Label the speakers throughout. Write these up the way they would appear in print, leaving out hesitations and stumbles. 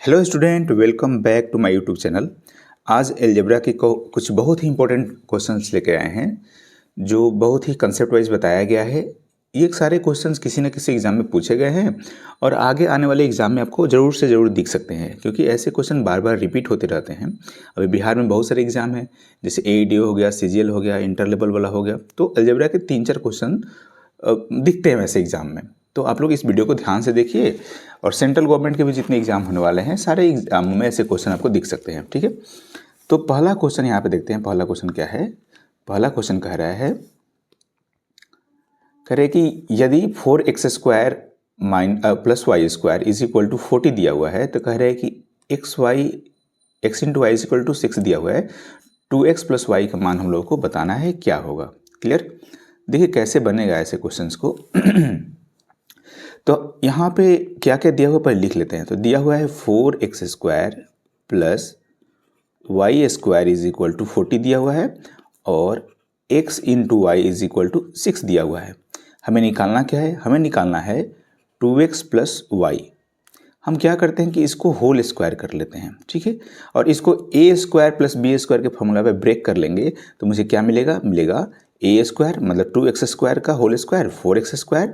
Speaker 1: Hello student, welcome back to my YouTube channel. आज algebra के कुछ बहुत ही इंपॉर्टेंट क्वेश्चंस लेके आए हैं जो बहुत ही कंसेप्ट वाइज बताया गया है। ये सारे क्वेश्चंस किसी न किसी एग्ज़ाम में पूछे गए हैं और आगे आने वाले एग्ज़ाम में आपको ज़रूर से ज़रूर दिख सकते हैं, क्योंकि ऐसे क्वेश्चन बार बार रिपीट होते रहते हैं। अभी बिहार में बहुत सारे एग्ज़ाम हैं, जैसे AEDO हो गया, CGL हो गया, इंटर लेवल वाला हो गया, तो अलजेब्रा के 3-4 क्वेश्चन दिखते हैं वैसे एग्ज़ाम में। तो आप लोग इस वीडियो को ध्यान से देखिए और सेंट्रल गवर्नमेंट के भी जितने एग्ज़ाम होने वाले हैं सारे एग्जाम में ऐसे क्वेश्चन आपको दिख सकते हैं। ठीक है, तो पहला क्वेश्चन यहाँ पे देखते हैं। पहला क्वेश्चन क्या है? पहला क्वेश्चन कह रहा है, कह रहे कि यदि 4x² plus y square is equal to 40 दिया हुआ है, तो कह रहे हैं कि x into y is equal to 6 दिया हुआ है, 2x प्लस वाई का मान हम लोग को बताना है, क्या होगा? क्लियर? देखिए कैसे बनेगा ऐसे क्वेश्चंस को। तो यहाँ पे क्या क्या दिया हुआ पहले लिख लेते हैं। तो दिया हुआ है 4x² plus y square is equal to 40 दिया हुआ है और x into y is equal to 6 दिया हुआ है। हमें निकालना क्या है? हमें निकालना है 2x प्लस वाई। हम क्या करते हैं कि इसको होल स्क्वायर कर लेते हैं, ठीक है, और इसको a² प्लस b² के फॉर्मूला पे ब्रेक कर लेंगे तो मुझे क्या मिलेगा? मिलेगा a² मतलब 2x² का whole square 4x²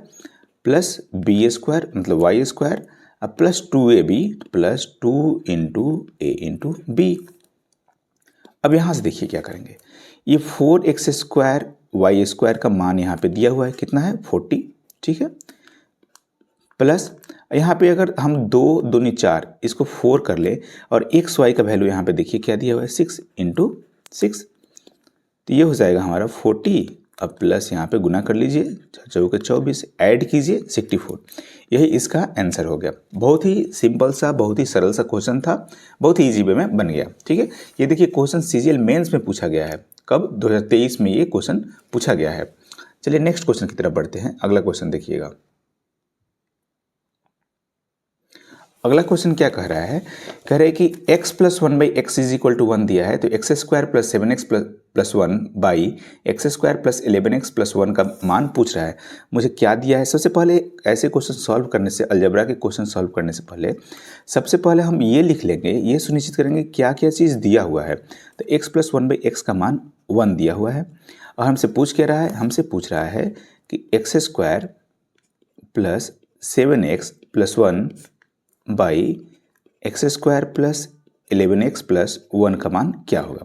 Speaker 1: plus b² मतलब y² plus 2ab plus 2 into a into b. अब यहाँ से देखिए क्या करेंगे। ये 4x² y² का मान यहाँ पे दिया हुआ है, कितना है? 40, ठीक है, प्लस यहाँ पे अगर हम 2 दूनी 4 इसको 4 कर ले और एक्स वाई का वैल्यू यहाँ पे देखिए क्या दिया हुआ है? 6 इंटू 6, तो ये हो जाएगा हमारा 40। अब प्लस यहाँ पे गुना कर लीजिए, 4 24, ऐड कीजिए 64। यही इसका आंसर हो गया। बहुत ही सिंपल सा, बहुत ही सरल सा क्वेश्चन था, बहुत ही इजी वे में बन गया। ठीक है, ये देखिए क्वेश्चन CGL मेंस में पूछा गया है। कब? 2023 में ये क्वेश्चन पूछा गया है। चलिए नेक्स्ट क्वेश्चन की तरफ बढ़ते हैं। अगला क्वेश्चन देखिएगा। अगला क्वेश्चन क्या कह रहा है? कह रहे हैं कि x plus 1/x is equal to 1 दिया है, तो x² plus 7x plus 1 by x² plus 11x plus 1 का मान पूछ रहा है। मुझे क्या दिया है? सबसे पहले ऐसे क्वेश्चन सॉल्व करने से, अलजेब्रा के क्वेश्चन सॉल्व करने से पहले सबसे पहले हम ये लिख लेंगे, ये सुनिश्चित करेंगे क्या क्या चीज़ दिया हुआ है। तो x प्लस 1/x का मान 1 दिया हुआ है और हमसे पूछ क्या रहा है? हमसे पूछ रहा है कि x² plus 7x plus 1 by x² plus 11x plus 1 का मान क्या होगा?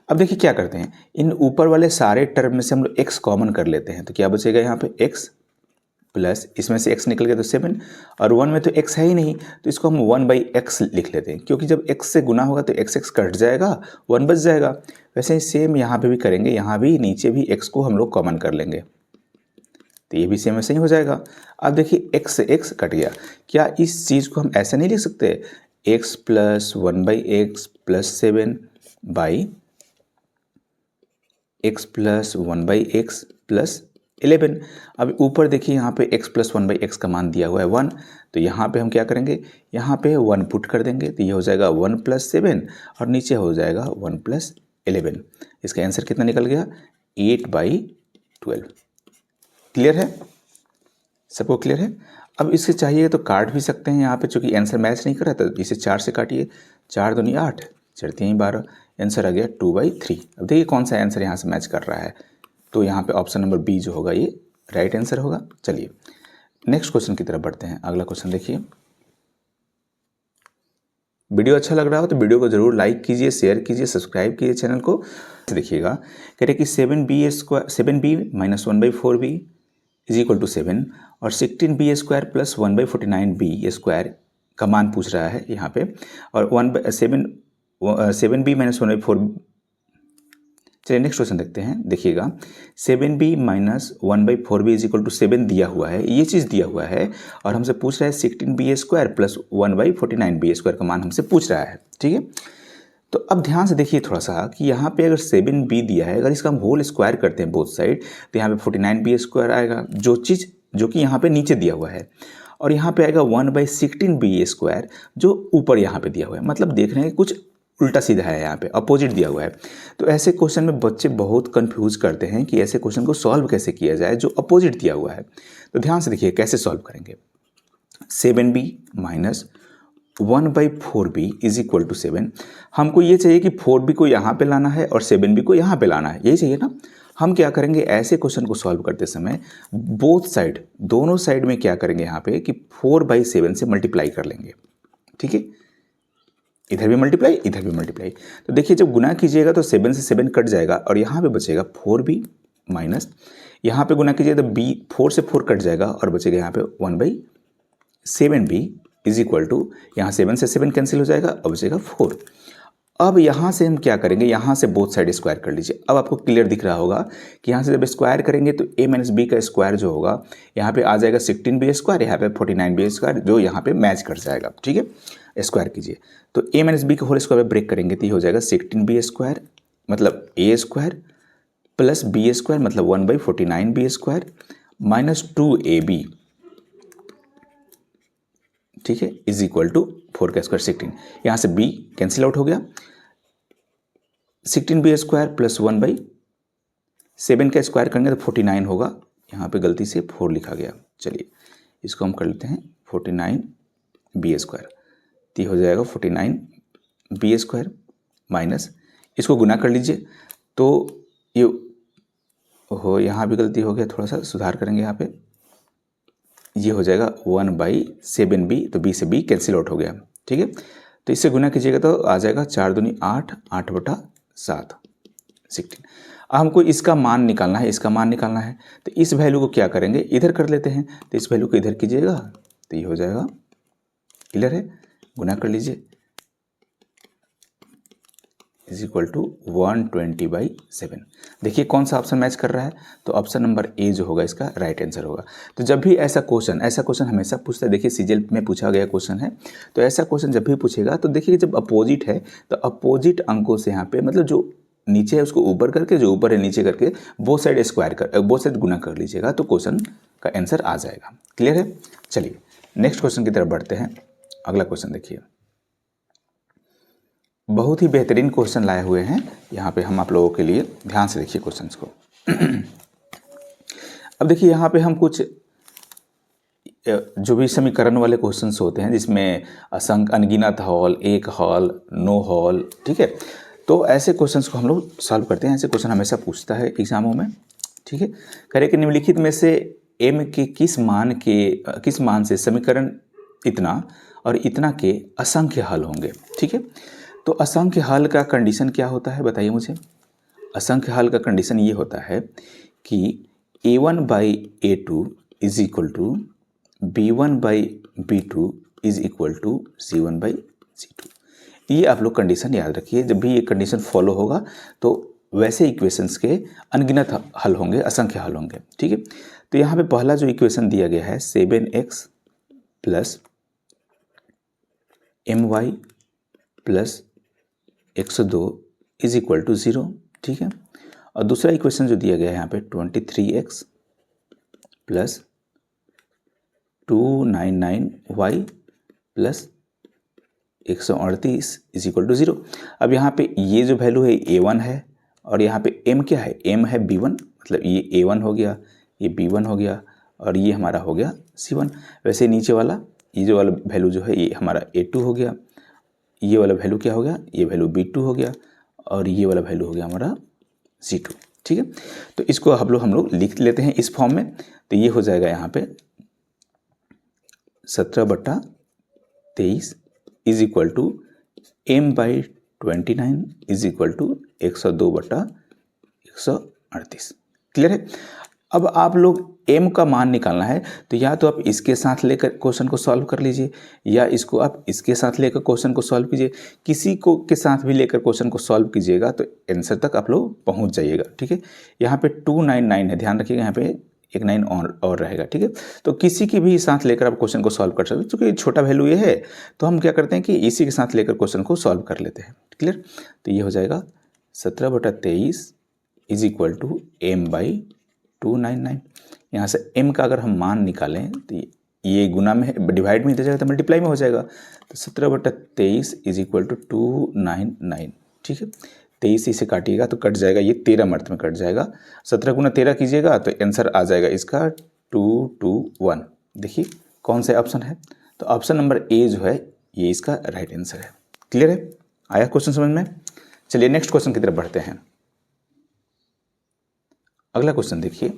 Speaker 1: अब देखिए क्या करते हैं, इन ऊपर वाले सारे टर्म में से हम लोग x कॉमन कर लेते हैं, तो क्या बचेगा यहाँ पे? x प्लस इसमें से x निकल गया तो 7 और 1 में तो x है ही नहीं, तो इसको हम 1/x लिख लेते हैं, क्योंकि जब x से गुना होगा तो x कट जाएगा, 1 बच जाएगा। वैसे ही सेम यहाँ पे भी करेंगे, यहाँ भी नीचे भी x को हम लोग कॉमन कर लेंगे, तो ये भी सेम ऐसे ही हो जाएगा। अब देखिए x से x कट गया। क्या इस चीज़ को हम ऐसे नहीं लिख सकते? x plus 1/x plus 7 by x plus 1/x plus 11। अब ऊपर देखिए यहाँ पे x प्लस 1/x का मान दिया हुआ है 1, तो यहाँ पे हम क्या करेंगे? यहाँ पे 1 पुट कर देंगे, तो ये हो जाएगा 1 प्लस 7 और नीचे हो जाएगा 1 प्लस 11। इसका आंसर कितना निकल गया? 8/12। क्लियर है? सबको क्लियर है? अब इससे चाहिए तो काट भी सकते हैं यहाँ पे, चूंकि आंसर मैच नहीं कर रहा था, इसे 4 से काटिए, 4 दूनी 8, 4 3 12, आंसर आ गया 2/3। अब देखिए कौन सा आंसर यहाँ से मैच कर रहा है, तो यहाँ पे ऑप्शन नंबर बी जो होगा ये राइट आंसर होगा। चलिए नेक्स्ट क्वेश्चन की तरफ बढ़ते हैं। अगला क्वेश्चन देखिए। वीडियो अच्छा लग रहा हो तो वीडियो को जरूर लाइक कीजिए, शेयर कीजिए, सब्सक्राइब कीजिए चैनल को। देखिएगा, कह रहे कि 7b minus 1/4b is equal to 7 और 16b² प्लस 1/49b² का मान पूछ रहा है यहाँ पे, और 7b माइनस 1/4। चलिए नेक्स्ट क्वेश्चन देखते हैं। देखिएगा, 7b minus 1/4b is equal to 7 दिया हुआ है, ये चीज़ दिया हुआ है, और हमसे पूछ रहा है 16b² प्लस 1/49b² का मान हमसे पूछ रहा है। ठीक है, तो अब ध्यान से देखिए थोड़ा सा कि यहाँ पे अगर 7b दिया है, अगर इसका हम होल स्क्वायर करते हैं बोथ साइड, तो यहाँ पे 49b² आएगा, जो कि यहाँ पे नीचे दिया हुआ है, और यहाँ पे आएगा 1/16b² जो ऊपर यहाँ पे दिया हुआ है। मतलब देख रहे हैं कुछ उल्टा सीधा है, यहाँ पे अपोजिट दिया हुआ है। तो ऐसे क्वेश्चन में बच्चे बहुत कंफ्यूज करते हैं कि ऐसे क्वेश्चन को सॉल्व कैसे किया जाए जो अपोजिट दिया हुआ है। तो ध्यान से देखिए कैसे सॉल्व करेंगे। 7b minus 1/4b is equal to 7। हमको ये चाहिए कि 4b को यहाँ पे लाना है और 7b को यहाँ पे लाना है, यही चाहिए ना। हम क्या करेंगे, ऐसे क्वेश्चन को सॉल्व करते समय बोथ साइड, दोनों साइड में क्या करेंगे यहाँ पे कि 4/7 से मल्टीप्लाई कर लेंगे, ठीक है। इधर भी मल्टीप्लाई, इधर भी मल्टीप्लाई। तो देखिए जब गुना कीजिएगा तो 7 से 7 कट जाएगा और यहाँ पे बचेगा 4b माइनस, यहाँ पे गुना कीजिएगा तो b 4 से 4 कट जाएगा और बचेगा यहाँ पे 1/7b इज इक्वल टू, यहाँ 7 से 7 कैंसिल हो जाएगा और बचेगा 4। अब यहाँ से हम क्या करेंगे, यहाँ से बोथ साइड स्क्वायर कर लीजिए। अब आपको क्लियर दिख रहा होगा कि यहाँ से जब स्क्वायर करेंगे तो a माइनस बी का स्क्वायर जो होगा यहाँ पे आ जाएगा 16b स्क्वायर, यहाँ पे 49b स्क्वायर, जो यहाँ पे मैच कर जाएगा, ठीक है। स्क्वायर कीजिए तो a माइनस बी का होल स्क्वायर में ब्रेक करेंगे तो ये हो जाएगा 16b स्क्वायर मतलब a square plus b square मतलब 1/49b स्क्वायर माइनस 2ab, ठीक है, इज इक्वल टू 4 का स्क्वायर 16। यहाँ से b कैंसिल आउट हो गया, 16b स्क्वायर प्लस 1/7 का स्क्वायर करेंगे तो 49 होगा, यहाँ पे गलती से 4 लिखा गया। चलिए इसको हम कर लेते हैं 49b स्क्वायर, तो ये हो जाएगा 49b स्क्वायर माइनस, इसको गुना कर लीजिए तो ये हो, यहाँ भी गलती हो गया, थोड़ा सा सुधार करेंगे यहाँ पे, ये हो जाएगा 1/7b, तो b से b कैंसिल आउट हो गया, ठीक है। तो इससे गुना कीजिएगा तो आ जाएगा 4 दूनी 8, 8/7 16। अब हमको इसका मान निकालना है, इसका मान निकालना है तो इस वैल्यू को क्या करेंगे, इधर कर लेते हैं। तो इस वैल्यू को इधर कीजिएगा तो ये हो जाएगा, क्लियर है, गुना कर लीजिए, इज इक्वल टू 120/7। देखिए कौन सा ऑप्शन मैच कर रहा है, तो ऑप्शन नंबर ए जो होगा इसका राइट आंसर होगा। तो जब भी ऐसा क्वेश्चन हमेशा पूछता है, देखिए सीजीएल में पूछा गया क्वेश्चन है, तो ऐसा क्वेश्चन जब भी पूछेगा तो देखिए जब अपोजिट है तो अपोजिट अंकों से यहाँ पे मतलब जो नीचे है उसको ऊपर करके, जो ऊपर है नीचे करके बोथ साइड स्क्वायर कर, बोथ साइड गुना कर लीजिएगा तो क्वेश्चन का आंसर आ जाएगा। क्लियर है। चलिए नेक्स्ट क्वेश्चन की तरफ बढ़ते हैं। अगला क्वेश्चन देखिए, बहुत ही बेहतरीन क्वेश्चन लाए हुए हैं यहाँ पे हम आप लोगों के लिए, ध्यान से देखिए क्वेश्चंस को। अब देखिए यहाँ पे हम कुछ जो भी समीकरण वाले क्वेश्चंस होते हैं जिसमें असंख्य अनगिनत हॉल, एक हॉल, नो हॉल, ठीक है, तो ऐसे क्वेश्चंस को हम लोग सॉल्व करते हैं। ऐसे क्वेश्चन हमेशा पूछता है एग्जामों में, ठीक है। करें कि निम्नलिखित में से m के किस मान से समीकरण इतना और इतना के असंख्य हल होंगे, ठीक है। तो असंख्य हल का कंडीशन क्या होता है बताइए मुझे। असंख्य हल का कंडीशन ये होता है कि a1/a2 is equal to b1/b2 is equal to c1/c2। ये आप लोग कंडीशन याद रखिए। जब भी ये कंडीशन फॉलो होगा तो वैसे इक्वेशंस के अनगिनत हल होंगे, असंख्य हल होंगे, ठीक है। तो यहाँ पे पहला जो इक्वेशन दिया गया है 7x plus my plus 102 is equal to 0, ठीक है। और दूसरा इक्वेशन जो दिया गया है यहाँ पे 23x plus 299y plus 138 is equal to 0। अब यहाँ पे ये जो वैल्यू है a1 है और यहाँ पे m क्या है, m है b1, मतलब ये a1 हो गया, ये b1 हो गया और ये हमारा हो गया c1। वैसे नीचे वाला ये जो वाला वैल्यू जो है ये हमारा a2 हो गया, ये वाला वैल्यू क्या हो गया, ये वैल्यू b2 हो गया और ये वाला वैल्यू हो गया हमारा c2, ठीक है। तो इसको हम लोग लिख लेते हैं इस फॉर्म में। तो ये हो जाएगा यहाँ पे 17/23 is equal to m/29 is equal to 102/138। Clear है। अब आप लोग m का मान निकालना है तो या तो आप इसके साथ लेकर क्वेश्चन को सॉल्व कर लीजिए या इसको आप इसके साथ लेकर क्वेश्चन को सॉल्व कीजिए। किसी को के साथ भी लेकर क्वेश्चन को सॉल्व कीजिएगा तो आंसर तक आप लोग पहुंच जाइएगा, ठीक है। यहाँ पे 299 है, ध्यान रखिएगा, यहाँ पे एक 9 और रहेगा, ठीक है। तो किसी के भी साथ लेकर आप क्वेश्चन को सॉल्व कर सकते हैं। क्योंकि छोटा वैल्यू ये है तो हम क्या करते हैं कि इसी के साथ लेकर क्वेश्चन को सॉल्व कर लेते हैं। क्लियर। तो ये हो जाएगा 17/23 इज इक्वल टू m/299। यहाँ से m का अगर हम मान निकालें तो ये गुना में डिवाइड में हो जाएगा तो मल्टीप्लाई में हो जाएगा। तो 17/23 इज इक्वल टू 299, ठीक है। 23 इसे काटिएगा तो कट जाएगा, ये 13 मर्त में कट जाएगा। 17 गुना 13 कीजिएगा तो आंसर आ जाएगा इसका 221। देखिए कौन सा ऑप्शन है, तो ऑप्शन नंबर ए जो है ये इसका राइट आंसर है। क्लियर है? आया क्वेश्चन समझ में? चलिए नेक्स्ट क्वेश्चन की तरफ बढ़ते हैं। अगला क्वेश्चन देखिए।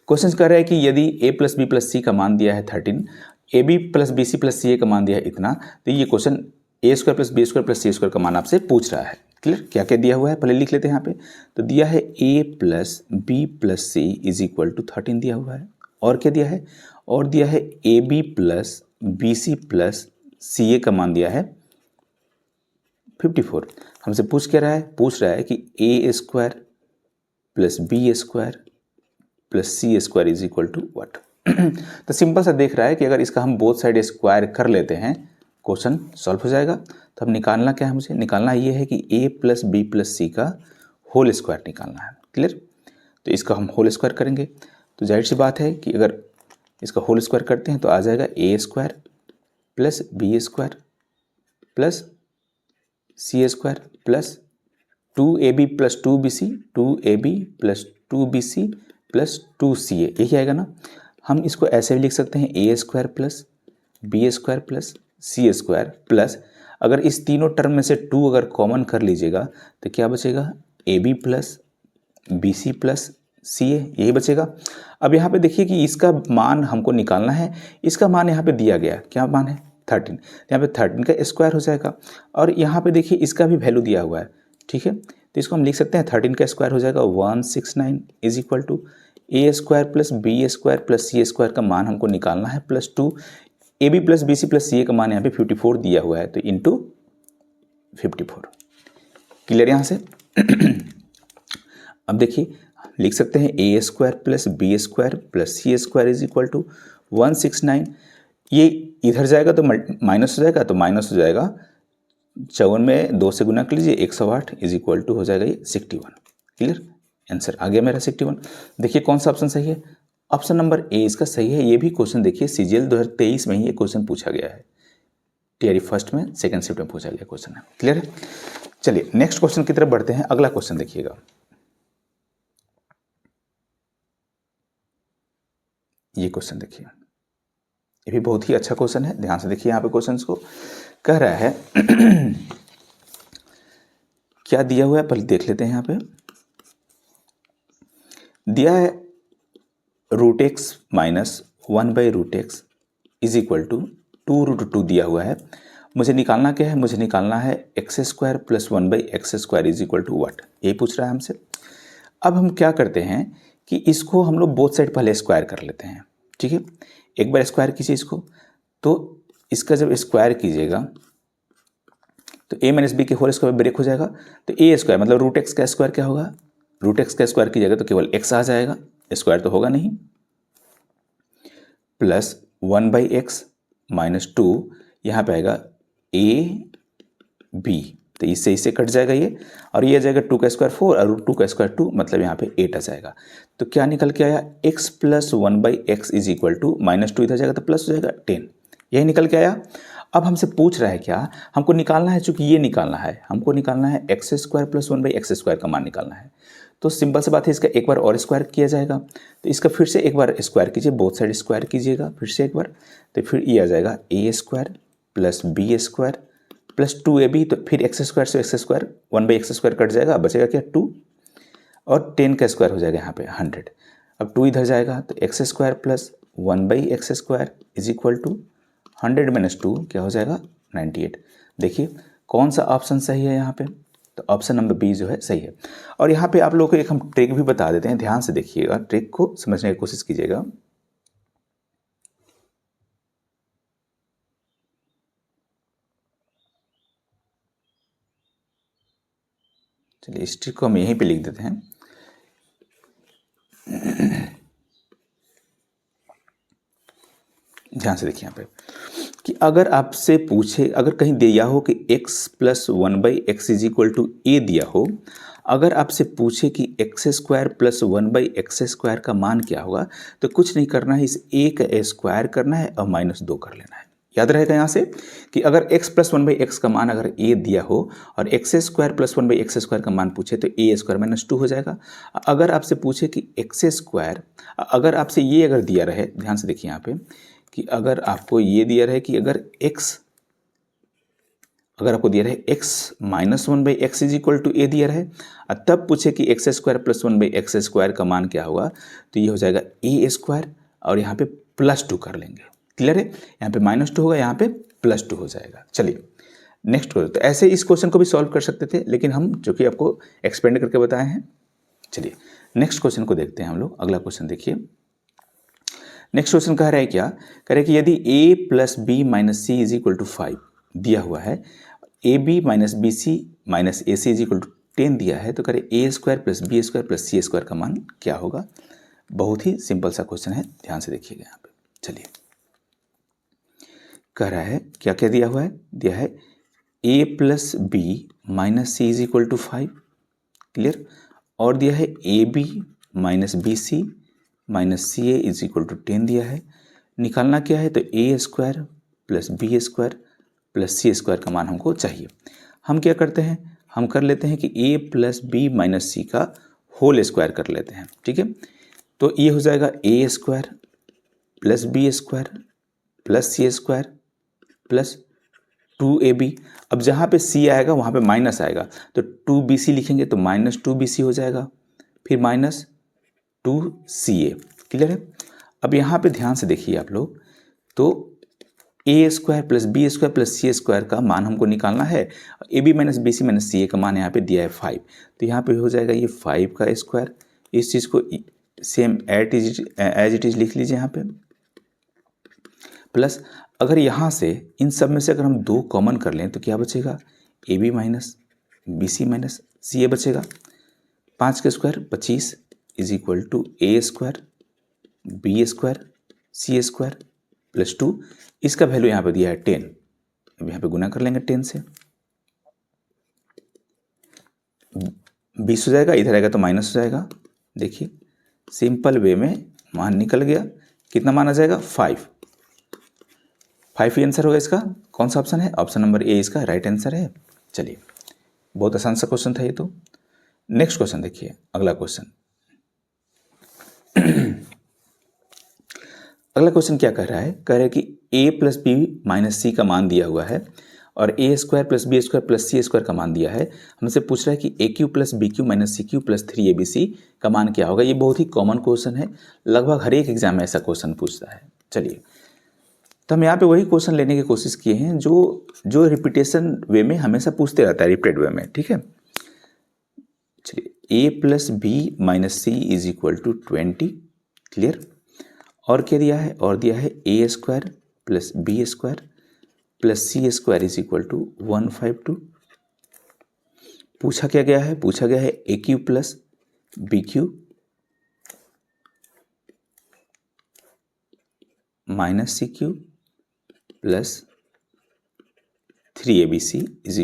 Speaker 1: क्वेश्चन कह रहा है कि यदि a plus B plus C का मान दिया है 13, A B plus B C plus C A का मान दिया है इतना, तो ये question A square plus B square plus C square का मान आपसे पूछ रहा है। क्लियर? क्या क्या दिया हुआ है पहले लिख लेते हैं यहाँ पे। तो दिया है a plus B plus c is equal to 13 दिया हुआ है। और क्या दिया है? और दिया है A B plus B C plus C A का मान दिया है 54। हमसे पूछ क्या रहा है? पूछ रहा है कि A square plus B square plus C square is equal to what. तो सिंपल सा देख रहा है कि अगर इसका हम बोथ साइड स्क्वायर कर लेते हैं क्वेश्चन सॉल्व हो जाएगा। तो अब निकालना क्या है? मुझे निकालना ये है कि a plus B plus C का होल स्क्वायर निकालना है। क्लियर? तो इसका हम होल स्क्वायर करेंगे तो जाहिर सी बात है कि अगर इसका होल स्क्वायर करते हैं तो आ जाएगा A square plus B square plus C square plus 2ab plus 2bc 2ab plus 2bc plus 2ca, यही आएगा ना। हम इसको ऐसे भी लिख सकते हैं A square plus B square plus C square plus, अगर इस तीनों टर्म में से 2 अगर कॉमन कर लीजिएगा तो क्या बचेगा? A B plus B C plus C A, यही बचेगा। अब यहाँ पे देखिए कि इसका मान हमको निकालना है। इसका मान यहाँ पे दिया गया, क्या मान है? 13। यहाँ पे 13 का स्क्वायर हो जाएगा और यहाँ पे देखिए इसका भी वैल्यू दिया हुआ है। ठीक है, तो इसको हम लिख सकते हैं 13 का स्क्वायर हो जाएगा 169 is equal to A square plus B square plus C square का मान हमको निकालना है plus 2 A B plus B C plus C A का मान यहाँ पे 54 दिया हुआ है, तो इंटू 54। क्लियर यहाँ से? अब देखिए लिख सकते हैं A square plus B square plus C square is equal to 169। ये इधर जाएगा तो माइनस हो जाएगा, तो माइनस हो जाएगा 54 में 2 से गुना कर लीजिए 108 इज इक्वल टू हो जाएगा ये 61। क्लियर? आंसर आ गया मेरा 61। देखिए कौन सा ऑप्शन सही है? ऑप्शन नंबर ए इसका सही है। ये भी क्वेश्चन देखिए सीजीएल 2023 में ही ये क्वेश्चन पूछा गया है। टीआरई फर्स्ट में सेकंड शिफ्ट में पूछा गया क्वेश्चन है। क्लियर है? चलिए नेक्स्ट क्वेश्चन की तरफ बढ़ते हैं। अगला क्वेश्चन देखिएगा। ये क्वेश्चन देखिए, ये भी बहुत ही अच्छा क्वेश्चन है। ध्यान से देखिए यहाँ पे क्वेश्चन को कह रहा है क्या दिया हुआ है पहले देख लेते हैं। यहाँ पे दिया है root x minus 1/√x is equal to 2√2 दिया हुआ है। मुझे निकालना क्या है? मुझे निकालना है x square plus 1/x square is equal to what, ये पूछ रहा है हमसे। अब हम क्या करते हैं कि इसको हम लोग बोथ साइड पहले स्क्वायर कर लेते हैं। ठीक है, एक बार स्क्वायर कीजिए इसको, तो इसका जब स्क्वायर कीजिएगा तो a माइनस बी के होल स्क्वायर ब्रेक हो जाएगा, तो ए स्क्वायर मतलब रूट एक्स का स्क्वायर क्या होगा? रूट एक्स का स्क्वायर कीजिएगा तो केवल x आ जाएगा, स्क्वायर तो होगा नहीं, प्लस 1/x माइनस 2 यहाँ पे आएगा ए बी, तो इससे इससे कट जाएगा ये, और ये आ जाएगा 2 का स्क्वायर 4 और 2 का स्क्वायर 2, मतलब यहाँ पे 8 आ जाएगा। तो क्या निकल के आया? x plus 1/x is equal to minus 2 इधर जाएगा तो प्लस हो जाएगा 10, यही निकल के आया। अब हमसे पूछ रहा है क्या? हमको निकालना है, चूंकि ये निकालना है, हमको निकालना है x square plus 1/x square का मान निकालना है। तो सिंपल सी बात है, इसका एक बार और स्क्वायर किया जाएगा, तो इसका फिर से एक बार स्क्वायर कीजिए, बोथ साइड स्क्वायर कीजिएगा फिर से एक बार, तो फिर ये आ जाएगा A square plus B square plus 2ab, तो फिर एक्स स्क्वायर से X square 1/x square cut जाएगा, बचेगा क्या 2, और 10 का स्क्वायर हो जाएगा यहाँ पे 100। अब 2 इधर जाएगा तो x square plus 1/x square is equal to 100 minus 2 क्या हो जाएगा 98। देखिए कौन सा ऑप्शन सही है यहाँ पे? तो ऑप्शन नंबर बी जो है सही है। और यहाँ पे आप लोगों को एक हम ट्रिक भी बता देते हैं, ध्यान से देखिएगा, ट्रिक को समझने की कोशिश कीजिएगा। चलिए इस ट्रिक को हम यहीं पे लिख देते हैं। ध्यान से देखिए यहाँ पे कि अगर आपसे पूछे, अगर कहीं दिया हो कि x plus 1/x is equal to A दिया हो, अगर आपसे पूछे कि x square plus 1/x square का मान क्या होगा, तो कुछ नहीं करना है, इस a का स्क्वायर करना है और माइनस 2 कर लेना है। याद रहेगा यहाँ से कि अगर x प्लस 1/x का मान अगर a दिया हो और x square plus 1/x square का मान पूछे तो a स्क्वायर माइनस 2 हो जाएगा। अगर आपसे पूछे कि एक्स स्क्वायर, अगर आपसे ये अगर दिया रहे, ध्यान से देखिए यहाँ पे कि अगर आपको ये दिया रहे कि अगर आपको दिया रहे x -1/x is equal to A दिया रहे और तब पूछे कि x² + 1/x² का मान क्या होगा, तो ये हो जाएगा a² और यहाँ पे +2 कर लेंगे। क्लियर है, यहाँ पे -2 होगा, यहाँ पे +2 हो जाएगा। चलिए नेक्स्ट क्वेश्चन। तो ऐसे इस क्वेश्चन को भी सॉल्व कर सकते थे, लेकिन हम जो कि आपको एक्सपेंड करके बताए हैं। चलिए नेक्स्ट क्वेश्चन को देखते हैं हम लोग। अगला क्वेश्चन देखिए। नेक्स्ट क्वेश्चन कह रहा है क्या, कह रहा है कि यदि a + b - c = 5 दिया हुआ है, ab - bc - ac = 10 दिया है, तो कह रहे a² + b² + c² का मान क्या होगा। बहुत ही सिंपल सा क्वेश्चन है, ध्यान से देखिएगा यहाँ पे। चलिए कह रहा है क्या क्या दिया हुआ है, दिया है a + b - c = 5, क्लियर, और दिया है ab - bc - ca = 10 दिया है। निकालना क्या है, तो a² + b² + c² का मान हमको चाहिए। हम क्या करते हैं, हम कर लेते हैं कि a + b - c का होल स्क्वायर कर लेते हैं। ठीक है, तो ये हो जाएगा a² + b² + c² + 2ab। अब जहाँ पे c आएगा वहाँ पे माइनस आएगा, तो 2bc लिखेंगे तो -2bc हो जाएगा, फिर -2ca। क्लियर है। अब यहाँ पे ध्यान से देखिए आप लोग, तो a² + b² + c² का मान हमको निकालना है। ab - bc - ca का मान यहाँ पे दिया है 5, तो यहाँ पे हो जाएगा ये 5 का स्क्वायर। इस चीज़ को सेम एज इट इज लिख लीजिए यहाँ पे, प्लस अगर यहाँ से इन सब में से अगर हम 2 कॉमन कर लें तो क्या बचेगा, ab - bc - ca बचेगा। 5 का स्क्वायर 25 = a² b² c² + 2, इसका वैल्यू यहाँ पे दिया है 10। अब यहाँ पे गुना कर लेंगे 10 से, 20 हो जाएगा, इधर आएगा तो माइनस हो जाएगा। देखिए सिंपल वे में मान निकल गया, कितना मान आ जाएगा 5 ही आंसर होगा इसका। कौन सा ऑप्शन है, ऑप्शन नंबर ए इसका राइट आंसर है। चलिए बहुत आसान सा क्वेश्चन था ये तो। नेक्स्ट क्वेश्चन देखिए, अगला क्वेश्चन। अगला क्वेश्चन क्या कह रहा है, कह रहा है कि a + b - c का मान दिया हुआ है और a² + b² + c² का मान दिया है। हमसे पूछ रहा है कि aq + bq - cq + 3abc का मान क्या होगा। ये बहुत ही कॉमन क्वेश्चन है, लगभग हर एक एग्जाम में ऐसा क्वेश्चन पूछता है। चलिए तो हम यहाँ पे वही क्वेश्चन लेने की कोशिश किए हैं जो रिपीटेशन वे में हमेशा पूछते रहता है, रिपीटेड वे में। ठीक है, चलिए a + b - c = 20, क्लियर, और क्या दिया है, और दिया है a² + b² + c² = 152। पूछा क्या गया है, पूछा गया है aq + bq - cq + 3abc =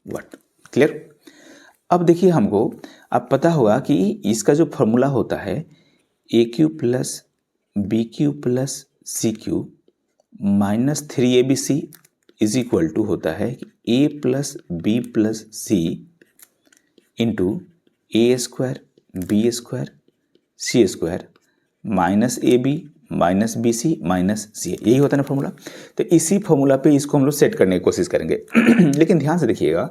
Speaker 1: what, clear. अब देखिए हमको अब पता होगा कि इसका जो फॉर्मूला होता है aq + bq + cq - 3abc = होता है कि a + b + c × a² b² c² -ab -bc -ca, यही होता है ना फॉर्मूला। तो इसी फॉर्मूला पे इसको हम लोग सेट करने की कोशिश करेंगे। लेकिन ध्यान से देखिएगा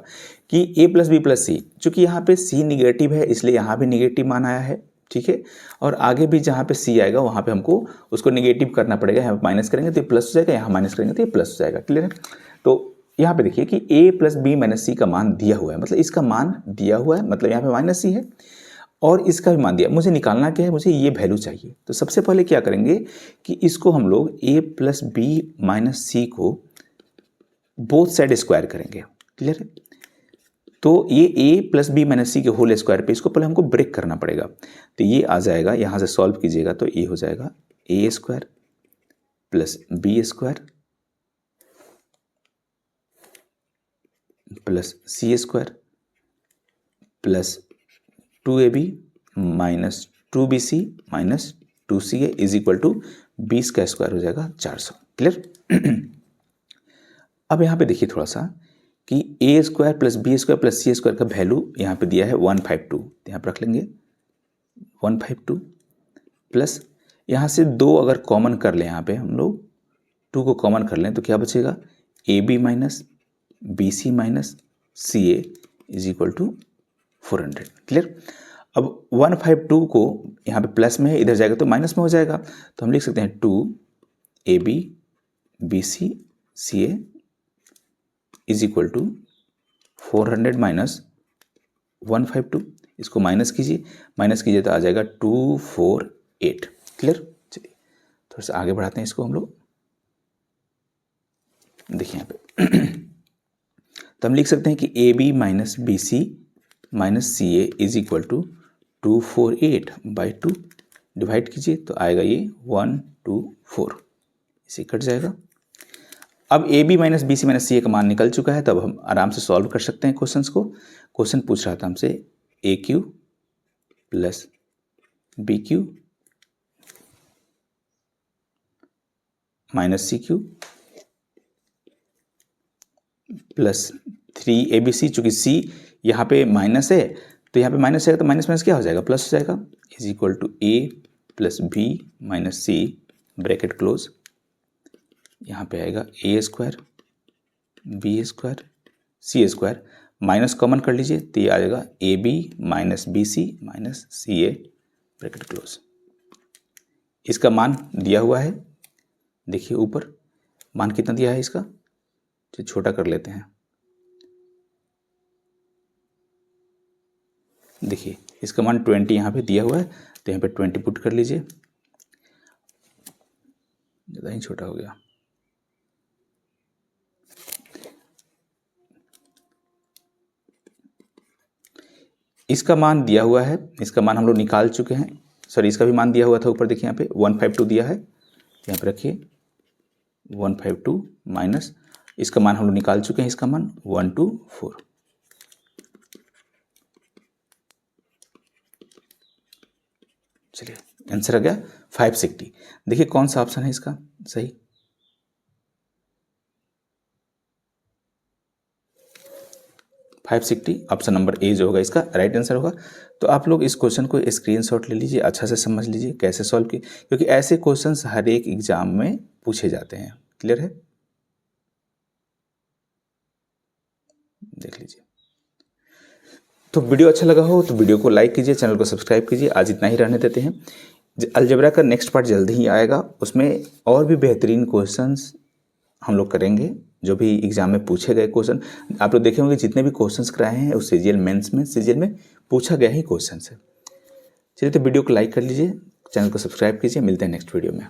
Speaker 1: कि a + b + c, चूँकि यहाँ पे c निगेटिव है इसलिए यहाँ भी निगेटिव मान आया है। ठीक है, और आगे भी जहाँ पे c आएगा वहाँ पे हमको उसको निगेटिव करना पड़ेगा। यहाँ माइनस करेंगे तो ये प्लस हो जाएगा, यहाँ माइनस करेंगे तो ये प्लस हो जाएगा। क्लियर है। तो यहाँ पे देखिए कि a + b - c का मान दिया हुआ है, मतलब इसका मान दिया हुआ है, मतलब यहाँ पे -c है, और इसका भी मान दिया। मुझे निकालना क्या है, मुझे ये वैल्यू चाहिए। तो सबसे पहले क्या करेंगे कि इसको हम लोग a + b - c को बोथ साइड स्क्वायर करेंगे। क्लियर है। तो ये a + b - c के होल स्क्वायर पे इसको पहले हमको ब्रेक करना पड़ेगा। तो ये आ जाएगा, यहाँ से सॉल्व कीजिएगा तो ये हो जाएगा a² + b² + c² + 2ab - 2bc - 2ca = 20 का स्क्वायर हो जाएगा 400। क्लियर। अब यहाँ पे देखिए थोड़ा सा कि a² + b² + c² का वैल्यू यहाँ पे दिया है 152, यहाँ पर रख लेंगे 152, प्लस यहाँ से 2 अगर कॉमन कर लें, यहाँ पे हम लोग 2 को कॉमन कर लें तो क्या बचेगा, AB minus BC minus CA is equal to 400। Clear. अब 152 को यहाँ पे प्लस में है, इधर जाएगा तो माइनस में हो जाएगा, तो हम लिख सकते हैं 2AB BC CA is equal to 400 minus 152। इसको माइनस कीजिए तो आ जाएगा 248। क्लियर। चलिए थोड़ा सा आगे बढ़ाते हैं इसको हम लोग। देखिए यहाँ पे तो हम लिख सकते हैं कि AB minus BC minus CA is equal to 248 by 2, divide कीजिए तो आएगा ये 124, इसे कट जाएगा। अब AB minus BC minus CA का मान निकल चुका है, तब हम आराम से सॉल्व कर सकते हैं क्वेश्चंस को। क्वेश्चन पूछ रहा था हमसे AQ plus BQ minus CQ plus 3ABC, चूंकि C यहाँ पे माइनस है तो यहाँ पे माइनस है तो माइनस माइनस क्या हो जाएगा, प्लस हो जाएगा, is equal to A plus B minus C bracket close. यहाँ पे आएगा A square B square C square, minus common कर लीजिए तो ये आ जाएगा AB minus BC minus CA bracket close. इसका मान दिया हुआ है, देखिए ऊपर मान कितना दिया है इसका, तो छोटा कर लेते हैं। देखिए इसका मान 20 यहाँ पे दिया हुआ है, तो यहाँ पे 20 पुट कर लीजिए, ज़्यादा ही छोटा हो गया। इसका मान दिया हुआ है, इसका मान हम लोग निकाल चुके हैं, सॉरी इसका भी मान दिया हुआ था ऊपर, देखिए यहाँ पे 152 दिया है, यहाँ पे रखिए 152 माइनस इसका मान हम लोग निकाल चुके हैं, इसका मान 124। चलिए आंसर आ गया 560। देखिए कौन सा ऑप्शन है इसका सही, ऑप्शन नंबर ए जो होगा इसका राइट आंसर होगा। तो आप लोग इस क्वेश्चन को स्क्रीनशॉट ले लीजिए, अच्छा से समझ लीजिए कैसे सॉल्व किए, क्योंकि ऐसे क्वेश्चंस हर एक एग्जाम में पूछे जाते हैं। क्लियर है, देख लीजिए। तो वीडियो अच्छा लगा हो तो वीडियो को लाइक कीजिए, चैनल को सब्सक्राइब कीजिए। आज इतना ही रहने देते हैं, अलजेब्रा का नेक्स्ट पार्ट जल्दी ही आएगा, उसमें और भी बेहतरीन क्वेश्चंस हम लोग करेंगे, जो भी एग्जाम में पूछे गए क्वेश्चन। आप लोग देखे होंगे जितने भी क्वेश्चंस कराए हैं उस सीजीएल मेंस में, सीजीएल में पूछा गया ही क्वेश्चन है। चलिए तो वीडियो को लाइक कर लीजिए, चैनल को सब्सक्राइब कीजिए, मिलते हैं नेक्स्ट वीडियो में।